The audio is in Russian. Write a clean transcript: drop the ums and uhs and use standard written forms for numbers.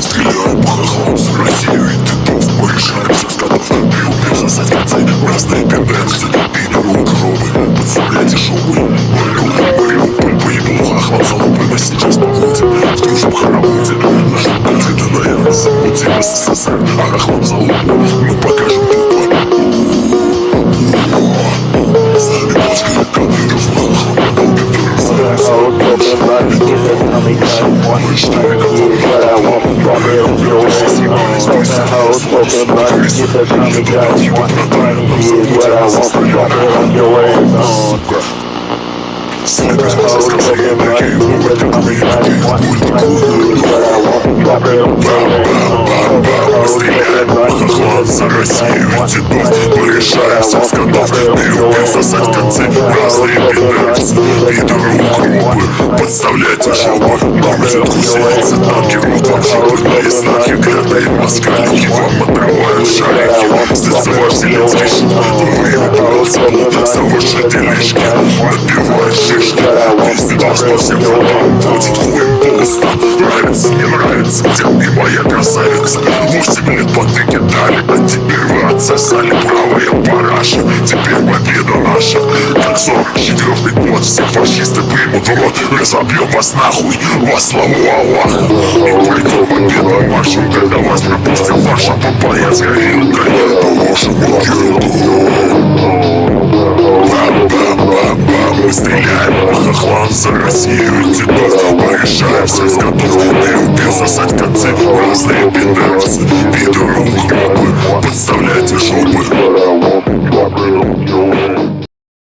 Стреляем по хохлам за Россию и титов. Мы решаем все с котов. Ты убил сосать концы, разные тенденции. Пидору гробы, подставляйте шубы. Мариуполь, поебло хохлам залупы. Мы сейчас побудем в том же хороводе. Наши пальцы до наявы забудем СССР. А хохлам залупу мы покажем тупо. С нами дочка Кадыров, хохлам долбит хохлам за Россию и дедов. Мы решаем все с котов. Ты убил сосать концы, разные пидорцы. Пидоры укропы, подставляйте жопы. Крутят гусеницы, танки рвут вам жопы. На знаки клятые москалики вам отрывают шарики. Здесь за ваш зеленский шут, вы выбирался плод за ваши делишки. Набивает шишки, пиздит вас по всем фронтам. Будет хуем полоста, нравится, не нравится. Где и моя красавица, 8 лет потыки дали, а теперь вы отсосали правая параша. Теперь победа наша, как 44-й год. Все фашисты примут в рот, разобьем вас нахуй во славу Аллаха. И пойдем победу маршем, когда вас пропустил ваша папая с горилкой по вашему герду. Бам-бам-бам-бам, мы стреляем по хохлам за Россию и дедов. Мы решаем все с котов. Ты убил сосать концы, разные пидорцы. Пидоры укропы, подставляйте жопы.